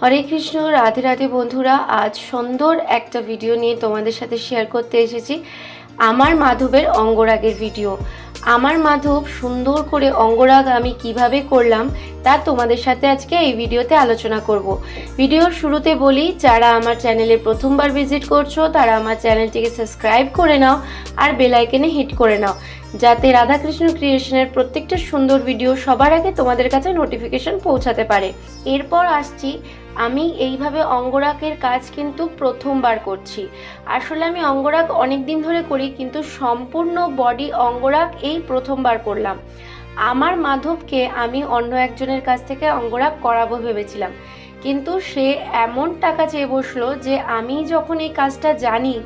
হরে কৃষ্ণ, রাধে রাধে বন্ধুরা। আজ সুন্দর একটা ভিডিও নিয়ে তোমাদের সাথে শেয়ার করতে এসেছি। আমার মাধবের অঙ্গরাগের ভিডিও। আমার মাধব সুন্দর করে অঙ্গরাগ আমি কিভাবে করলাম তা তোমাদের সাথে আজকে এই ভিডিওতে আলোচনা করব। ভিডিওর শুরুতে বলি, যারা আমার চ্যানেলে প্রথমবার ভিজিট করছো তারা আমার চ্যানেলটিকে সাবস্ক্রাইব করে নাও আর বেল আইকনে হিট করে নাও, যাতে রাধাকৃষ্ণ ক্রিয়েশনের প্রত্যেকটা সুন্দর ভিডিও সবার আগে তোমাদের কাছে নোটিফিকেশন পৌঁছাতে পারে। এরপর আসছি, আমি এইভাবে অঙ্গরাগের কাজ কিন্তু প্রথমবার করছি। আসলে আমি অঙ্গরাগ অনেক দিন ধরে করি, কিন্তু সম্পূর্ণ বডি অঙ্গরাগ এই প্রথমবার করলাম। আমার মাধবকে আমি অন্য একজনের কাছ থেকে অঙ্গরাগ করাবো ভেবেছিলাম, কিন্তু সে এমন টাকা চেয়ে বসলো যে আমি যখন এই কাজটা জানি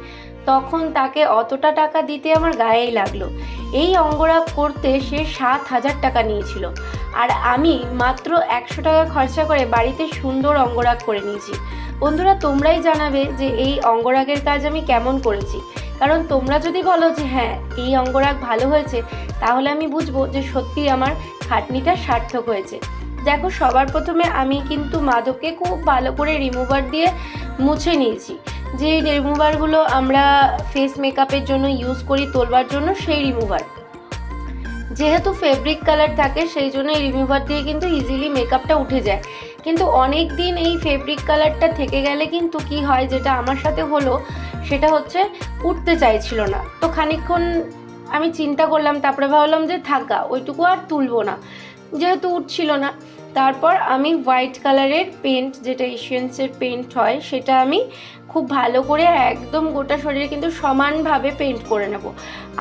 তখন তাকে অতটা টাকা দিতে আমার গায়েই লাগলো। এই অঙ্গরাগ করতে সে 7,000 টাকা নিয়েছিল, আর আমি মাত্র 100 টাকা খরচা করে বাড়িতে সুন্দর অঙ্গরাগ করে নিয়েছি। বন্ধুরা, তোমরাই জানাবে যে এই অঙ্গরাগের কাজ আমি কেমন করেছি, কারণ তোমরা যদি বলো যে হ্যাঁ এই অঙ্গরাগ ভালো হয়েছে, তাহলে আমি বুঝবো যে সত্যি আমার খাটনিটা সার্থক হয়েছে। দেখো, সবার প্রথমে আমি কিন্তু মাধবকে খুব ভালো করে রিমুভার দিয়ে মুছে নিয়েছি। যে রিমুভারগুলো আমরা ফেস মেকআপের জন্য ইউজ করি তোলবার জন্য, সেই রিমুভার। যেহেতু ফেব্রিক কালার থাকে সেই জন্য এই রিমুভার দিয়ে কিন্তু ইজিলি মেকআপটা উঠে যায়। কিন্তু অনেক দিন এই ফেব্রিক কালারটা থেকে গেলে কিন্তু কি হয়, যেটা আমার সাথে হলো, সেটা হচ্ছে উঠতে চাইছিল না। তো খানিকক্ষণ আমি চিন্তা করলাম, তারপরে ভাবলাম যে থাকা ওইটুকু আর তুলবো না, যেহেতু উঠছিল না। তারপর আমি হোয়াইট কালারের পেন্ট, যেটা এশিয়ান্সের পেন্ট হয়, সেটা আমি খুব ভালো করে একদম গোটা শরীরে কিন্তু সমানভাবে পেন্ট করে নেব।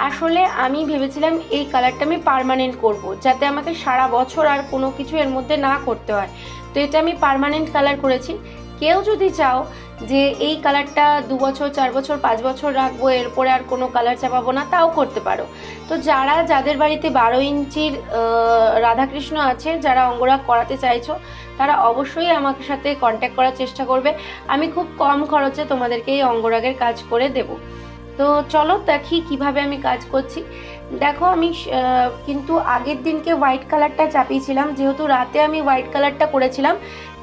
আসলে আমি ভেবেছিলাম এই কালারটা আমি পার্মানেন্ট করব, যাতে আমাকে সারা বছর আর কোনো কিছু এর মধ্যে না করতে হয়। তো এটা আমি পার্মানেন্ট কালার করেছি। কেউ যদি চাও যে এই কালারটা 2 বছর 4 বছর 5 বছর রাখবো, এরপরে আর কোনো কালার চাপাবো না, তাও করতে পারো। তো যাদের বাড়িতে 12 ইঞ্চির রাধাকৃষ্ণ আছে, যারা অঙ্গরাগ করাতে চাইছো, তারা অবশ্যই আমার সাথে কন্ট্যাক্ট করার চেষ্টা করবে। আমি খুব কম খরচে তোমাদেরকে এই অঙ্গরাগের কাজ করে দেব। তো চলো দেখি কিভাবে আমি কাজ করছি। দেখো, আমি কিন্তু আগের দিনকে হোয়াইট কালারটা চাপিয়েছিলাম, যেহেতু রাতে আমি হোয়াইট কালারটা করেছিলাম,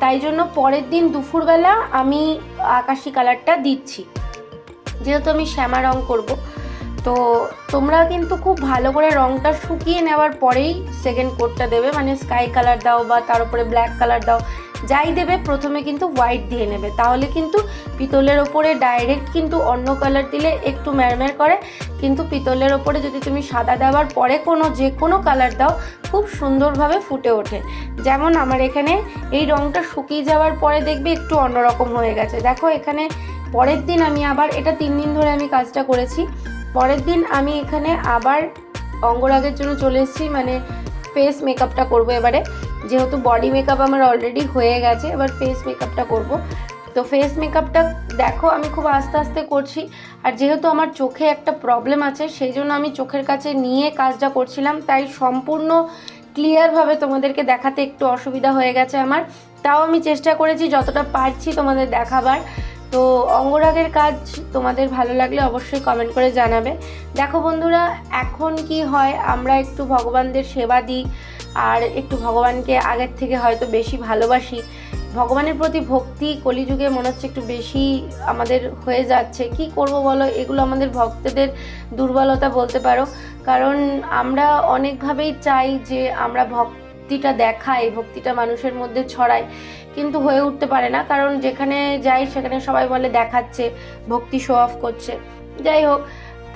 তাই জন্য পরের দিন দুপুরবেলা আমি আকাশি কালারটা দিচ্ছি, যেহেতু আমি শ্যামা রং করব। তো তোমরা কিন্তু খুব ভালো করে রংটা শুকিয়ে নেওয়ার পরেই সেকেন্ড কোটটা দেবে, মানে স্কাই কালার দাও বা তার উপরে ব্ল্যাক কালার দাও, যাই দেবে প্রথমে কিন্তু হোয়াইট দিয়ে নেবে। তাহলে কিন্তু পিতলের ওপরে ডাইরেক্ট কিন্তু অন্য কালার দিলে একটু ম্যারম্যার করে, কিন্তু পিতলের ওপরে যদি তুমি সাদা দেওয়ার পরে যে কোনো কালার দাও, খুব সুন্দরভাবে ফুটে ওঠে। যেমন আমার এখানে এই রংটা শুকিয়ে যাওয়ার পরে দেখবে একটু অন্যরকম হয়ে গেছে। দেখো, এখানে পরের দিন আমি আবার, এটা 3 দিন ধরে আমি কাজটা করেছি, পরের দিন আমি এখানে আবার অঙ্গরাগের জন্য চলে এসেছি, মানে ফেস মেকআপটা করবো এবারে। যেহেতু বডি মেকআপ আমার অলরেডি হয়ে গেছে, এবার ফেস মেকআপটা করব। তো ফেস মেকআপটা দেখো আমি খুব আস্তে আস্তে করছি, আর যেহেতু আমার চোখে একটা প্রবলেম আছে, সেই জন্য আমি চোখের কাছে নিয়ে কাজটা করছিলাম, তাই সম্পূর্ণ ক্লিয়ারভাবে তোমাদেরকে দেখাতে একটু অসুবিধা হয়ে গেছে আমার। তাও আমি চেষ্টা করেছি যতটা পারছি তোমাদের দেখাবার। তো অঙ্গরাগের কাজ তোমাদের ভালো লাগলে অবশ্যই কমেন্ট করে জানাবে। দেখো বন্ধুরা, এখন কি হয়, আমরা একটু ভগবানদের সেবা দিই, আর একটু ভগবানকে আগের থেকে হয়তো বেশি ভালোবাসি। ভগবানের প্রতি ভক্তি কলিযুগে মনে হচ্ছে একটু বেশি আমাদের হয়ে যাচ্ছে। কি করব বলো, এগুলো আমাদের ভক্তদের দুর্বলতা বলতে পারো, কারণ আমরা অনেকভাবেই চাই যে আমরা ভক্তিটা দেখাই, ভক্তিটা মানুষের মধ্যে ছড়াই, কিন্তু হয়ে উঠতে পারে না, কারণ যেখানে যাই সেখানে সবাই বলে দেখাচ্ছে, ভক্তি শো অফ করছে। যাই হোক,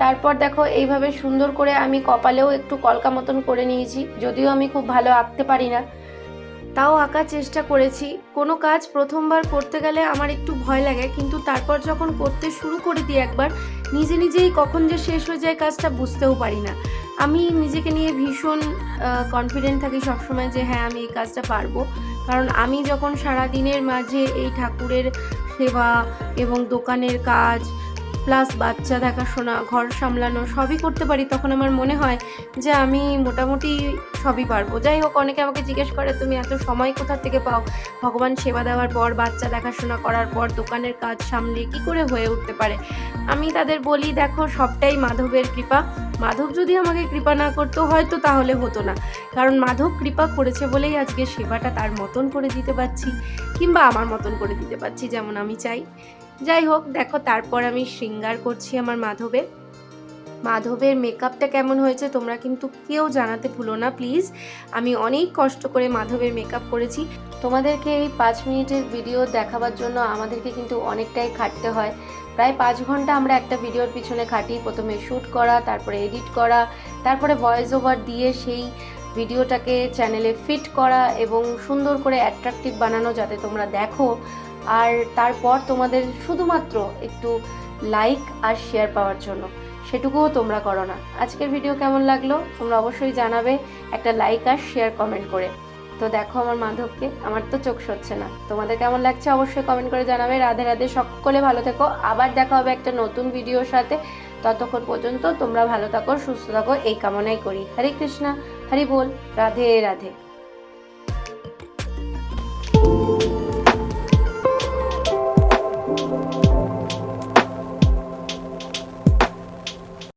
তারপর দেখো এইভাবে সুন্দর করে আমি কপালেও একটু কলকা মতন করে নিয়েছি। যদিও আমি খুব ভালো আঁকতে পারি না, তাও আঁকার চেষ্টা করেছি। কোনো কাজ প্রথমবার করতে গেলে আমার একটু ভয় লাগে, কিন্তু তারপর যখন করতে শুরু করে দিই একবার, নিজেই কখন যে শেষ হয়ে যায় কাজটা বুঝতেও পারি না। আমি নিজেকে নিয়ে ভীষণ কনফিডেন্ট থাকি সবসময় যে হ্যাঁ আমি এই কাজটা পারবো, কারণ আমি যখন সারা দিনের মাঝে এই ঠাকুরের সেবা এবং দোকানের কাজ প্লাস বাচ্চা দেখাশোনা, ঘর সামলানো সবই করতে পারি, তখন আমার মনে হয় যে আমি মোটামুটি সবই পারবো। যাই হোক, অনেকে আমাকে জিজ্ঞেস করে তুমি এত সময় কোথা থেকে পাও? ভগবান সেবা দেওয়ার পর, বাচ্চা দেখাশোনা করার পর, দোকানের কাজ সামলে কী করে হয়ে উঠতে পারে? আমি তাদের বলি, দেখো সবটাই মাধবের কৃপা। মাধব যদি আমাকে কৃপা না করতো হয়তো তাহলে হতো না, কারণ মাধব কৃপা করেছে বলেই আজকে সেবাটা তার মতন করে দিতে পারছি, কিংবা আমার মতন করে দিতে পারছি যেমন আমি চাই। যাই হোক, দেখো তারপর আমি শৃঙ্গার করছি আমার মাধবের মেকআপটা কেমন হয়েছে তোমরা কিন্তু কেউ জানাতে ভুলো না প্লিজ। আমি অনেক কষ্ট করে মাধবের মেকআপ করেছি। তোমাদেরকে এই 5 মিনিটের ভিডিও দেখাবার জন্য আমাদেরকে কিন্তু অনেকটাই খাটতে হয়। প্রায় 5 ঘন্টা আমরা একটা ভিডিওর পিছনে খাটি। প্রথমে শ্যুট করা, তারপরে এডিট করা, তারপরে ভয়েস ওভার দিয়ে সেই ভিডিওটাকে চ্যানেলে ফিট করা এবং সুন্দর করে অ্যাট্রাকটিভ বানানো যাতে তোমরা দেখো। আর তারপর তোমাদের শুধুমাত্র একটু লাইক আর শেয়ার পাওয়ার জন্য, সেটুকুও তোমরা করো না। আজকের ভিডিও কেমন লাগলো তোমরা অবশ্যই জানাবে একটা লাইক আর শেয়ার কমেন্ট করে। তো দেখো আমার মাধবকে, আমার তো চোখ সরছে না। তোমাদের কেমন লাগছে অবশ্যই কমেন্ট করে জানাবে। রাধে রাধে, সকলে ভালো থেকো। আবার দেখা হবে একটা নতুন ভিডিওর সাথে। ততক্ষণ পর্যন্ত তোমরা ভালো থাকো, সুস্থ থাকো, এই কামনাই করি। হরে কৃষ্ণা, হরি বল, রাধে রাধে।